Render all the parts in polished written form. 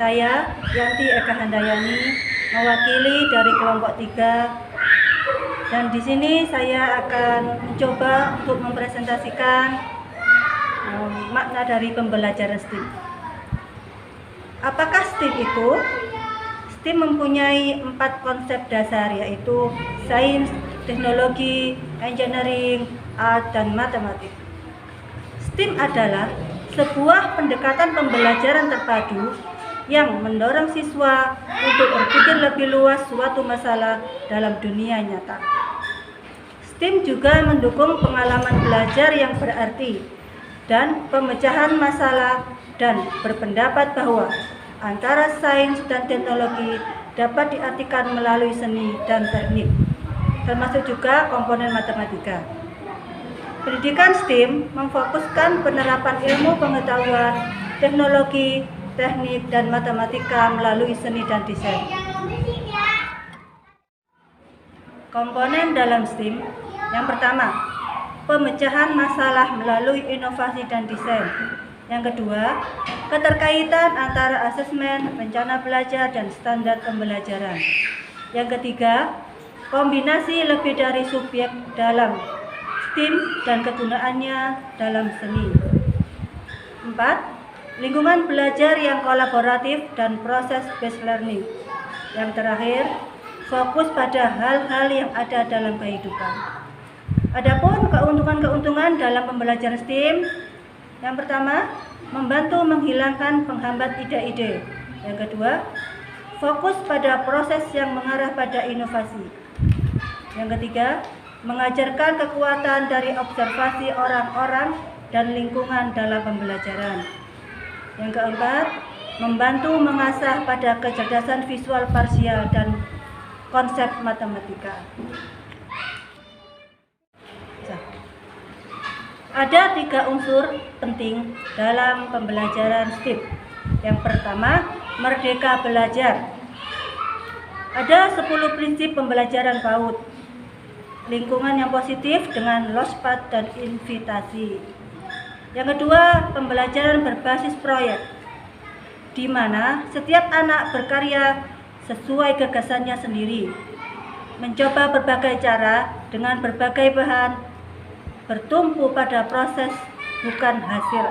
Saya, Yanti Eka Handayani, mewakili dari kelompok 3, dan di sini saya akan mencoba untuk mempresentasikan makna dari pembelajaran STEAM. Apakah STEAM itu? STEAM mempunyai 4 konsep dasar, yaitu sains, teknologi, engineering, art, dan matematik. STEAM adalah sebuah pendekatan pembelajaran terpadu yang mendorong siswa untuk berpikir lebih luas suatu masalah dalam dunia nyata. STEAM juga mendukung pengalaman belajar yang berarti dan pemecahan masalah, dan berpendapat bahwa antara sains dan teknologi dapat diartikan melalui seni dan teknik, termasuk juga komponen matematika. Pendidikan STEAM memfokuskan penerapan ilmu pengetahuan, teknologi, teknik, dan matematika melalui seni dan desain. Komponen dalam STEAM yang pertama, pemecahan masalah melalui inovasi dan desain. Yang kedua, keterkaitan antara asesmen, rencana belajar, dan standar pembelajaran. Yang ketiga, kombinasi lebih dari subjek dalam STEAM dan kegunaannya dalam seni. 4. Lingkungan belajar yang kolaboratif dan proses based learning. Yang terakhir, fokus pada hal-hal yang ada dalam kehidupan. Adapun keuntungan-keuntungan dalam pembelajaran STEAM, yang pertama, membantu menghilangkan penghambat ide-ide. Yang kedua, fokus pada proses yang mengarah pada inovasi. Yang ketiga, mengajarkan kekuatan dari observasi orang-orang dan lingkungan dalam pembelajaran. Yang keempat, membantu mengasah pada kecerdasan visual parsial dan konsep matematika. Ada 3 unsur penting dalam pembelajaran STEAM. Yang pertama, merdeka belajar. Ada 10 prinsip pembelajaran PAUD. Lingkungan yang positif dengan launchpad dan invitasi. Yang kedua, pembelajaran berbasis proyek, di mana setiap anak berkarya sesuai gagasannya sendiri, mencoba berbagai cara dengan berbagai bahan, bertumpu pada proses bukan hasil.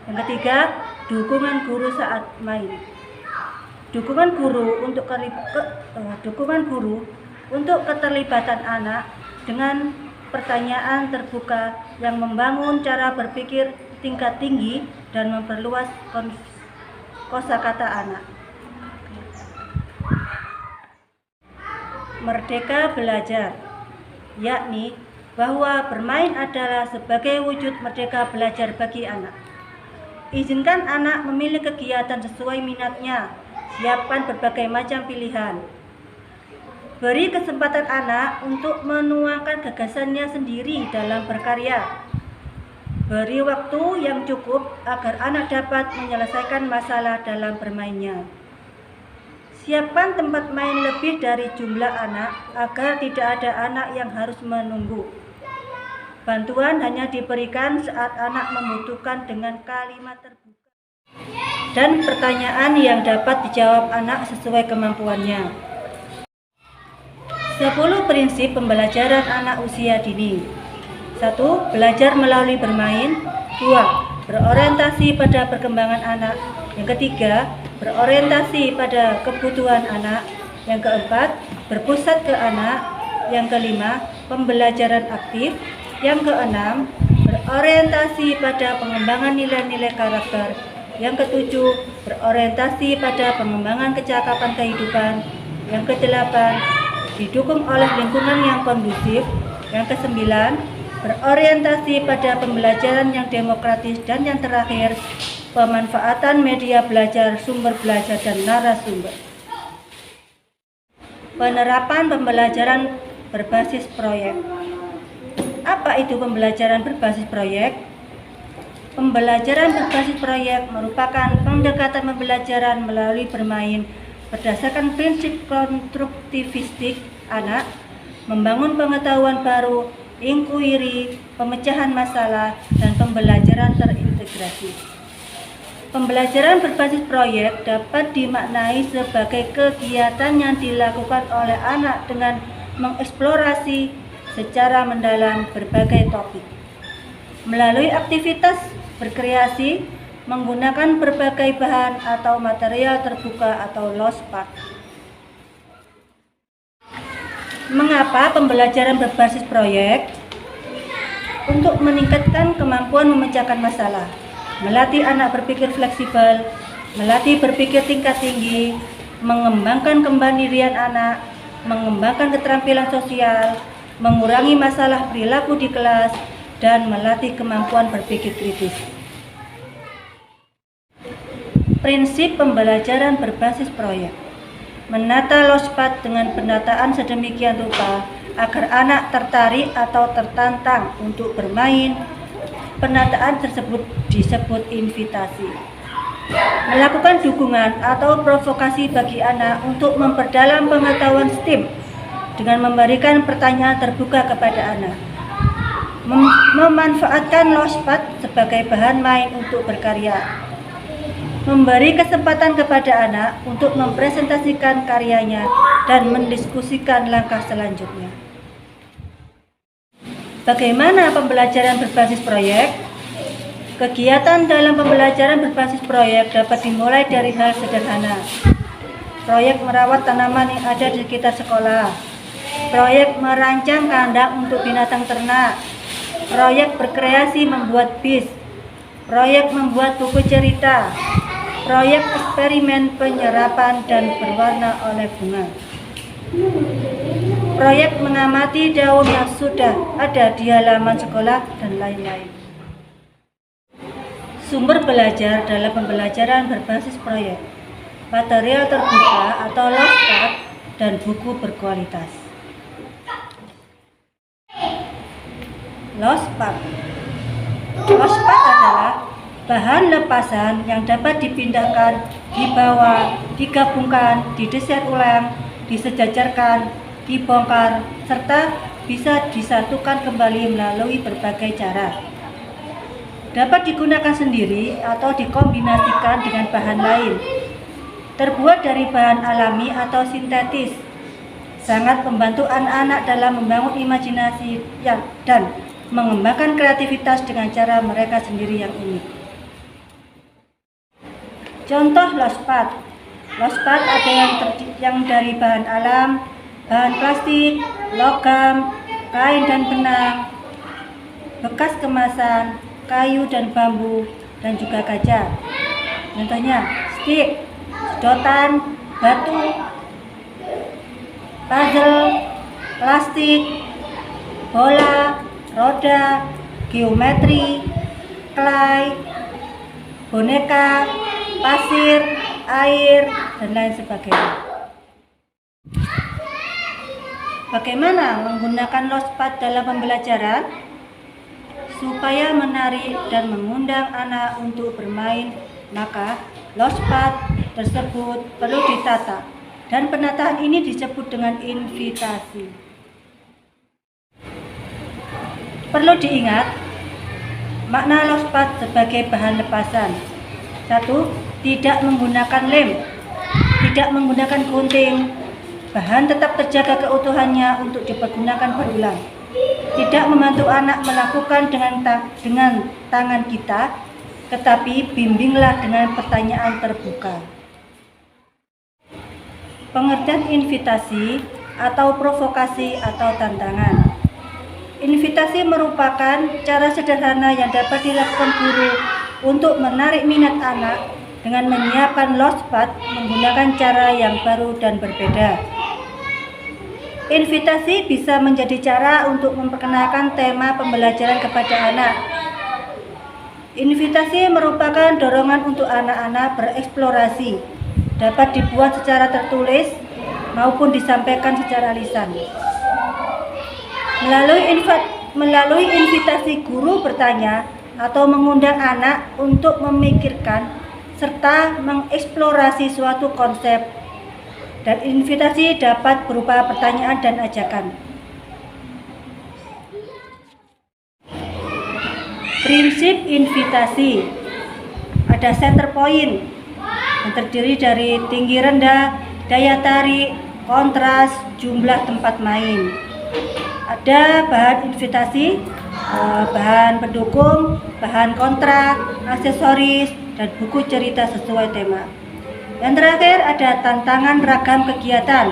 Yang ketiga, dukungan guru saat main. Dukungan guru untuk keterlibatan anak dengan pertanyaan terbuka yang membangun cara berpikir tingkat tinggi dan memperluas kosakata anak. Merdeka belajar, yakni bahwa bermain adalah sebagai wujud merdeka belajar bagi anak. Izinkan anak memilih kegiatan sesuai minatnya, siapkan berbagai macam pilihan. Beri kesempatan anak untuk menuangkan gagasannya sendiri dalam berkarya. Beri waktu yang cukup agar anak dapat menyelesaikan masalah dalam bermainnya. Siapkan tempat main lebih dari jumlah anak agar tidak ada anak yang harus menunggu. Bantuan hanya diberikan saat anak membutuhkan dengan kalimat terbuka dan pertanyaan yang dapat dijawab anak sesuai kemampuannya. 10 prinsip pembelajaran anak usia dini. 1. Belajar melalui bermain. 2. Berorientasi pada perkembangan anak. Yang ketiga, berorientasi pada kebutuhan anak. Yang keempat, berpusat ke anak. Yang kelima, pembelajaran aktif. Yang keenam, berorientasi pada pengembangan nilai-nilai karakter. Yang ketujuh, berorientasi pada pengembangan kecakapan kehidupan. Yang kedelapan, didukung oleh lingkungan yang kondusif. Yang kesembilan, berorientasi pada pembelajaran yang demokratis. Dan yang terakhir, pemanfaatan media belajar, sumber belajar, dan narasumber. Penerapan pembelajaran berbasis proyek. Apa itu pembelajaran berbasis proyek? Pembelajaran berbasis proyek merupakan pendekatan pembelajaran melalui bermain berdasarkan prinsip konstruktivistik anak, membangun pengetahuan baru, inkuiri, pemecahan masalah, dan pembelajaran terintegrasi. Pembelajaran berbasis proyek dapat dimaknai sebagai kegiatan yang dilakukan oleh anak dengan mengeksplorasi secara mendalam berbagai topik. Melalui aktivitas berkreasi, menggunakan berbagai bahan atau material terbuka atau lossepad. Mengapa pembelajaran berbasis proyek? Untuk meningkatkan kemampuan memecahkan masalah, melatih anak berpikir fleksibel, melatih berpikir tingkat tinggi, mengembangkan kemandirian anak, mengembangkan keterampilan sosial, mengurangi masalah perilaku di kelas, dan melatih kemampuan berpikir kritis. Prinsip pembelajaran berbasis proyek: menata lossepad dengan penataan sedemikian rupa agar anak tertarik atau tertantang untuk bermain. Penataan tersebut disebut invitasi. Melakukan dukungan atau provokasi bagi anak untuk memperdalam pengetahuan STEAM dengan memberikan pertanyaan terbuka kepada anak. Memanfaatkan lossepad sebagai bahan main untuk berkarya. Memberi kesempatan kepada anak untuk mempresentasikan karyanya dan mendiskusikan langkah selanjutnya. Bagaimana pembelajaran berbasis proyek? Kegiatan dalam pembelajaran berbasis proyek dapat dimulai dari hal sederhana. Proyek merawat tanaman yang ada di sekitar sekolah. Proyek merancang kandang untuk binatang ternak. Proyek berkreasi membuat bis. Proyek membuat buku cerita. Proyek eksperimen penyerapan dan berwarna oleh bunga. Proyek mengamati daun yang sudah ada di halaman sekolah, dan lain-lain. Sumber belajar dalam pembelajaran berbasis proyek: material terbuka atau lossepad dan buku berkualitas. Lossepad. Lossepad adalah bahan lepasan yang dapat dipindahkan, dibawa, digabungkan, didesain ulang, disejajarkan, dibongkar, serta bisa disatukan kembali melalui berbagai cara. Dapat digunakan sendiri atau dikombinasikan dengan bahan lain. Terbuat dari bahan alami atau sintetis. Sangat membantu anak-anak dalam membangun imajinasi dan mengembangkan kreativitas dengan cara mereka sendiri yang unik. Contoh lossepad. Lossepad ada yang dari bahan alam, bahan plastik, logam, kain dan benang, bekas kemasan, kayu dan bambu, dan juga kaca. Contohnya stik, sedotan, batu, puzzle, plastik, bola, roda, geometri, clay, boneka, pasir, air, dan lain sebagainya. Bagaimana menggunakan lossepad dalam pembelajaran? Supaya menarik dan mengundang anak untuk bermain, maka lossepad tersebut perlu ditata, dan penataan ini disebut dengan invitasi. Perlu diingat makna lossepad sebagai bahan lepasan. 1. Tidak menggunakan lem, tidak menggunakan gunting. Bahan tetap terjaga keutuhannya untuk dipergunakan berulang. Tidak membantu anak melakukan dengan tangan kita, tetapi bimbinglah dengan pertanyaan terbuka. Pengertian invitasi atau provokasi atau tantangan. Invitasi merupakan cara sederhana yang dapat dilakukan guru untuk menarik minat anak dengan menyiapkan lossepad menggunakan cara yang baru dan berbeda. Invitasi bisa menjadi cara untuk memperkenalkan tema pembelajaran kepada anak. Invitasi merupakan dorongan untuk anak-anak bereksplorasi, dapat dibuat secara tertulis maupun disampaikan secara lisan. Melalui invitasi, guru bertanya atau mengundang anak untuk memikirkan serta mengeksplorasi suatu konsep, dan invitasi dapat berupa pertanyaan dan ajakan. Prinsip invitasi. Ada center point yang terdiri dari tinggi rendah, daya tarik, kontras, jumlah tempat main. Ada bahan invitasi, bahan pendukung, bahan kontrak, aksesoris, dan buku cerita sesuai tema. Yang terakhir ada tantangan ragam kegiatan,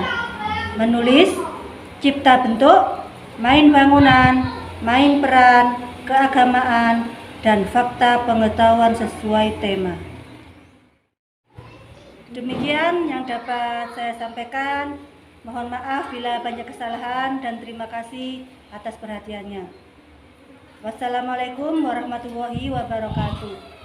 menulis, cipta bentuk, main bangunan, main peran, keagamaan, dan fakta pengetahuan sesuai tema. Demikian yang dapat saya sampaikan. Mohon maaf bila banyak kesalahan dan terima kasih atas perhatiannya. Wassalamualaikum warahmatullahi wabarakatuh.